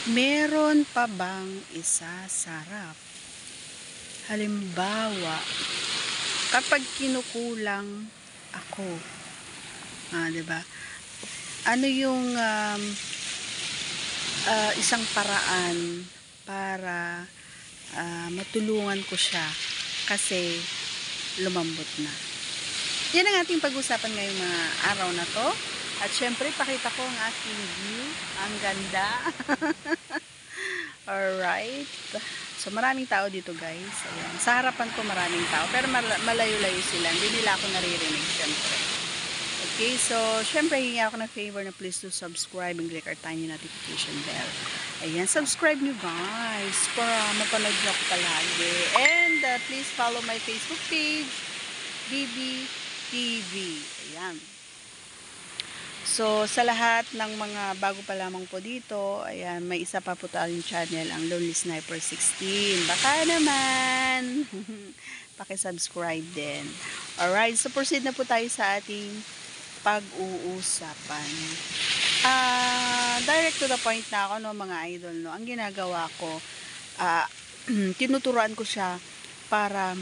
Meron pa bang isasarap? Halimbawa, kapag kinukulang ako, 'di ba? Ano yung isang paraan para matulungan ko siya kasi lumambot na. Yan ang ating pag-usapan ngayong mga araw na to. At syempre, pakita ko ang aking view. Ang ganda. Alright. So, maraming tao dito, guys. Ayan. Sa harapan ko, maraming tao. Pero malayo-layo sila. Hindi nila ako naririnig, syempre. Okay, so, syempre, hingi ako ng favor na please do subscribe and click our tiny notification bell. Ayan, subscribe nyo, guys, para mapanood nyo ako palagi. And, please follow my Facebook page, BB TV. Ayan. So, sa lahat ng mga bago pa lamang po dito, ayan, may isa pa po tayong channel, ang Lonely Sniper 16. Baka naman, paki-subscribe din. Alright, so proceed na po tayo sa ating pag-uusapan. Direct to the point na ako, no, mga idol, no. Ang ginagawa ko, tinuturuan ko siya para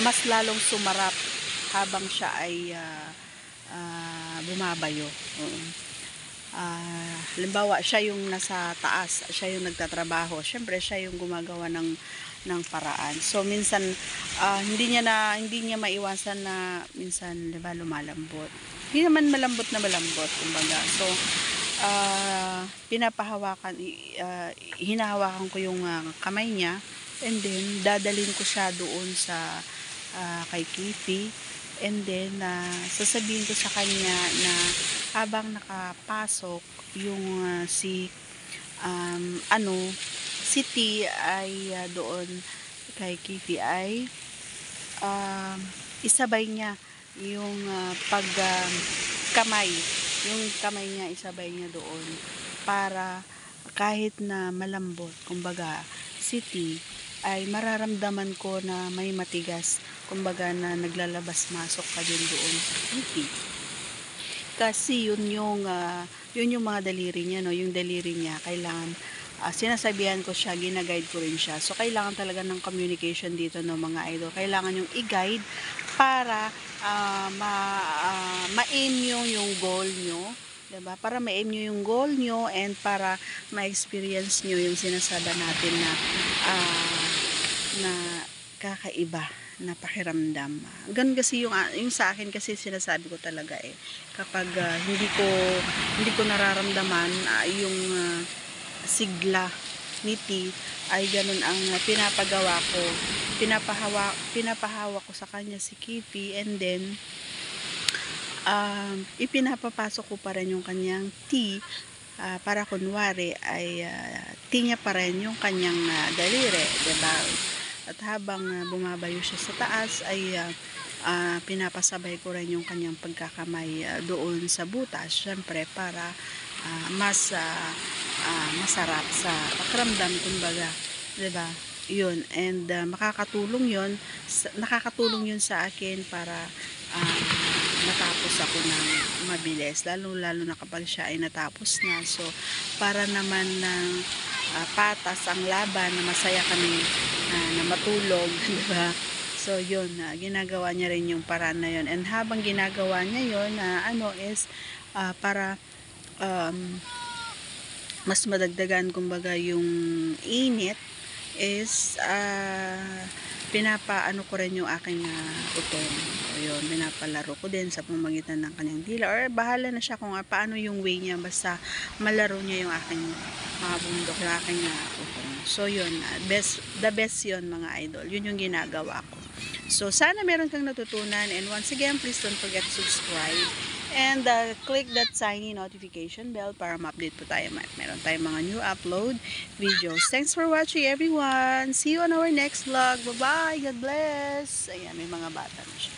mas lalong sumarap habang siya ay bumabayo. Halimbawa, siya yung nasa taas, siya yung nagtatrabaho. Syempre, siya yung gumagawa ng paraan. So, minsan, hindi niya maiwasan na minsan, diba, lumalambot. Hindi naman malambot na malambot, kumbaga. So, hinahawakan ko yung kamay niya, and then, dadalhin ko siya doon sa kay Kifi. And then, sasabihin ko sa kanya na habang nakapasok yung si T ay doon kay Kifi ay isabay niya yung kamay niya, isabay niya doon para kahit na malambot, kumbaga si T ay mararamdaman ko na may matigas, kumbaga na naglalabas-masok ka din doon sa pipi. Kasi yun yung mga daliri niya, no? Yung daliri niya, kailangan, sinasabihan ko siya, ginaguide ko rin siya. So, kailangan talaga ng communication dito, no, mga idol. Kailangan yung i-guide para ma-aim nyo yung goal nyo. Diba? Para ma-aim nyo yung goal nyo and para ma-experience nyo yung sinasabi natin na kakaiba na pakiramdam. Ganun kasi yung sa akin kasi sinasabi ko talaga kapag hindi ko nararamdaman yung sigla ni T ay ganun ang pinapagawa ko. Pinapahawa ko sa kanya si Kifi, and then ipinapapasok ko pa rin yung kanyang T para kunwari ay T niya pa rin yung kanyang daliri, diba? At habang bumabayo siya sa taas ay pinapasabay ko rin yung kanyang pagkakamay doon sa butas, syempre para mas masarap sa pakiramdam, kumbaga, diba? Yun, and nakakatulong yun sa akin para natapos ako ng mabilis, lalo na kapag siya ay natapos na. So, para naman ng patas ang laban, na masaya kami na matulog, diba? So, yun, ginagawa niya rin yung paraan na yun. And habang ginagawa niya yun, para mas madagdagan, kumbaga, yung init, is pinapaano ko rin yung aking utong. So, yun, pinapalaro ko din sa pamamagitan ng kanyang dila, or bahala na siya kung paano yung way niya, basta malaro niya yung aking mga bundok, yung aking utong. So, yun, the best yun, mga idol. Yun yung ginagawa ko. So, sana meron kang natutunan, and once again, please don't forget to subscribe and click that tiny notification bell para ma-update po tayo. Meron tayong mga new upload videos. Thanks for watching, everyone. See you on our next vlog. Bye-bye. God bless. Ayan, may mga bata na siya.